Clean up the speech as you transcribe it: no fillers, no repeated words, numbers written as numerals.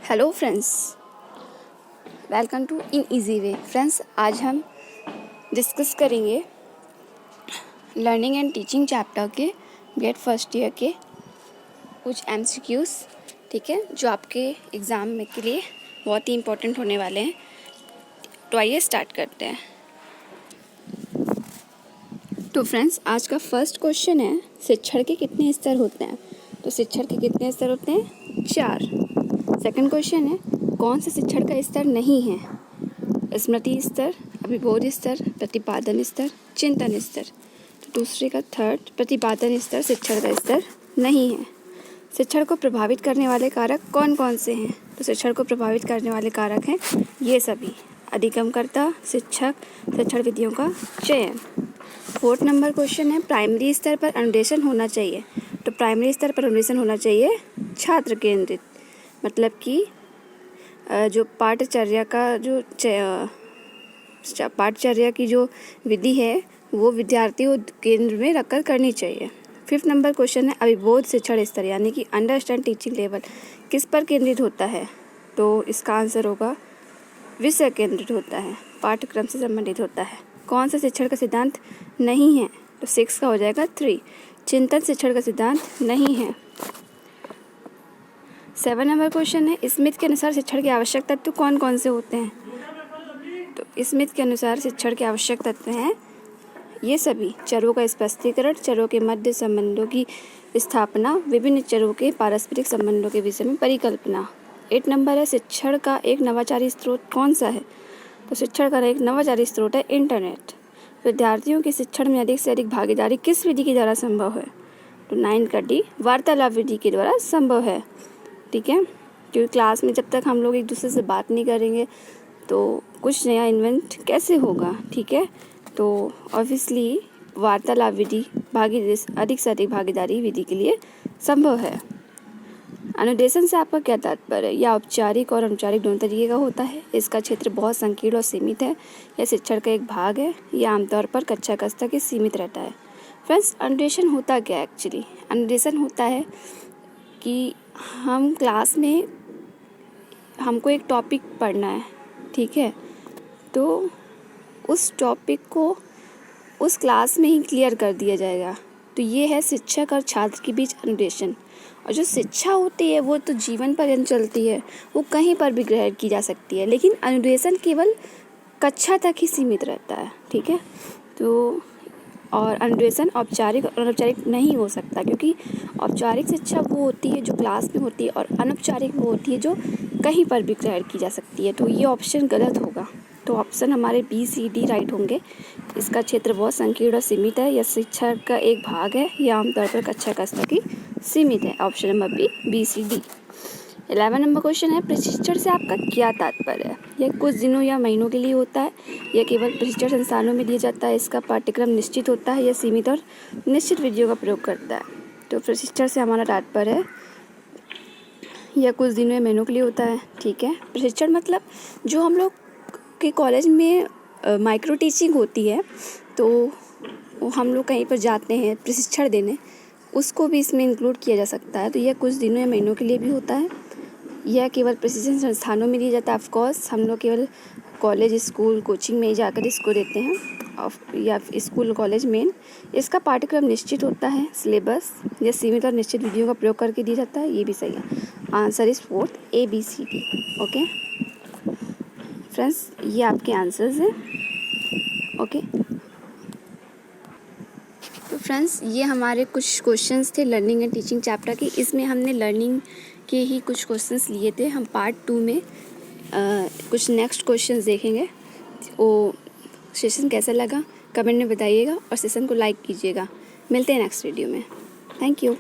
Hello friends, welcome to in easy way. Friends, आज हम discuss करेंगे लर्निंग एंड टीचिंग चैप्टर के BEd first year के कुछ एमसीक्यूज, ठीक है, जो आपके एग्ज़ाम में के लिए बहुत ही इम्पोर्टेंट होने वाले हैं। तो आइए स्टार्ट करते हैं। तो फ्रेंड्स, आज का फर्स्ट क्वेश्चन है, शिक्षण के कितने स्तर होते हैं? तो शिक्षण के कितने स्तर होते हैं? 4। सेकंड क्वेश्चन है, कौन से शिक्षण का स्तर नहीं है? स्मृति स्तर, अभिबोध स्तर, प्रतिपादन स्तर, चिंतन स्तर। तो दूसरे का थर्ड, प्रतिपादन स्तर शिक्षण का स्तर नहीं है। शिक्षण को प्रभावित करने वाले कारक कौन कौन से हैं? तो शिक्षण को प्रभावित करने वाले कारक हैं ये सभी: अधिगमकर्ता, शिक्षक, शिक्षण विधियों का चयन। फोर्थ नंबर क्वेश्चन है, प्राइमरी स्तर पर अनुदेशन होना चाहिए। तो प्राइमरी स्तर पर अनुदेशन होना चाहिए छात्र केंद्रित, मतलब कि जो पाठचर्या की जो विधि है वो विद्यार्थियों केंद्र में रखकर करनी चाहिए। फिफ्थ नंबर क्वेश्चन है, अभिबोध शिक्षण स्तर यानी कि अंडरस्टैंड टीचिंग लेवल किस पर केंद्रित होता है? तो इसका आंसर होगा विषय केंद्रित होता है, पाठ्यक्रम से संबंधित होता है। कौन सा शिक्षण का सिद्धांत नहीं है? तो 6 का हो जाएगा 3, चिंतन शिक्षण का सिद्धांत नहीं है। 7 नंबर क्वेश्चन है, स्मिथ के अनुसार शिक्षण के आवश्यक तत्व कौन कौन से होते हैं? तो स्मिथ के अनुसार शिक्षण के आवश्यक तत्व हैं ये सभी: चरों का स्पष्टीकरण, चरों के मध्य संबंधों की स्थापना, विभिन्न चरों के पारस्परिक संबंधों के विषय में परिकल्पना। 8 नंबर है, शिक्षण का एक नवाचारी स्रोत कौन सा है? तो शिक्षण का एक नवाचारी स्रोत है इंटरनेट। विद्यार्थियों के शिक्षण में अधिक से अधिक भागीदारी किस विधि के द्वारा संभव है? तो 9 का डी, वार्तालाप विधि के द्वारा संभव है, ठीक है, क्योंकि क्लास में जब तक हम लोग एक दूसरे से बात नहीं करेंगे तो कुछ नया इन्वेंट कैसे होगा, ठीक है। तो ऑब्वियसली वार्तालाप विधि अधिक से अधिक भागीदारी विधि के लिए संभव है। अनुदेशन से आपका क्या तात्पर्य है? यह औपचारिक और अनौपचारिक दोनों तरीके का होता है। इसका क्षेत्र बहुत संकीर्ण और सीमित है। यह शिक्षण का एक भाग है। यह आमतौर पर कक्षा तक ही सीमित रहता है। फ्रेंड्स, अनुदेशन होता क्या है एक्चुअली? अनुदेशन होता है कि हम क्लास में हमको एक टॉपिक पढ़ना है, ठीक है, तो उस टॉपिक को उस क्लास में ही क्लियर कर दिया जाएगा। तो ये है शिक्षक और छात्र के बीच अनुदेशन। और जो शिक्षा होती है वो तो जीवन पर्यंत चलती है, वो कहीं पर भी ग्रहण की जा सकती है, लेकिन अनुदेशन केवल कक्षा तक ही सीमित रहता है, ठीक है। तो और अनुदेशन औपचारिक और अनौपचारिक नहीं हो सकता, क्योंकि औपचारिक शिक्षा वो होती है जो क्लास में होती है और अनौपचारिक वो होती है जो कहीं पर भी ग्रहण की जा सकती है। तो ये ऑप्शन गलत होगा। तो ऑप्शन हमारे बी, सी, डी राइट होंगे। इसका क्षेत्र बहुत संकीर्ण और सीमित है। यह शिक्षा का एक भाग है। यह आमतौर पर कक्षा स्तर की सीमित है। ऑप्शन नंबर बी, सी, डी। 11 नंबर क्वेश्चन है, प्रशिक्षण से आपका क्या तात्पर्य है? यह कुछ दिनों या महीनों के लिए होता है। यह केवल प्रशिक्षण संस्थानों में दिया जाता है। इसका पाठ्यक्रम निश्चित होता है। यह सीमित और निश्चित विधियों का प्रयोग करता है। तो प्रशिक्षण से हमारा तात्पर्य है यह कुछ दिनों या महीनों के लिए होता है, ठीक है। प्रशिक्षण मतलब जो हम लोग के कॉलेज में माइक्रो टीचिंग होती है, तो हम लोग कहीं पर जाते हैं प्रशिक्षण देने, उसको भी इसमें इंक्लूड किया जा सकता है। तो यह कुछ दिनों या महीनों के लिए भी होता है। यह केवल प्रशिक्षण संस्थानों में दिया जाता है। ऑफकोर्स हम लोग केवल कॉलेज, स्कूल, कोचिंग में ही जाकर इसको देते हैं, या स्कूल, कॉलेज में। इसका पाठ्यक्रम निश्चित होता है, सिलेबस या सीमित और निश्चित विधियों का प्रयोग करके दिया जाता है। ये भी सही है। Answer is 4, A, B, C, D। Okay friends, ये आपके आंसर्स हैं। ओके, तो फ्रेंड्स, ये हमारे कुछ क्वेश्चंस थे लर्निंग एंड टीचिंग चैप्टर के। इसमें हमने लर्निंग के ही कुछ क्वेश्चंस लिए थे। हम पार्ट 2 में कुछ नेक्स्ट क्वेश्चंस देखेंगे। वो सेशन कैसा लगा कमेंट में बताइएगा और सेशन को लाइक कीजिएगा। मिलते हैं नेक्स्ट वीडियो में। Thank you.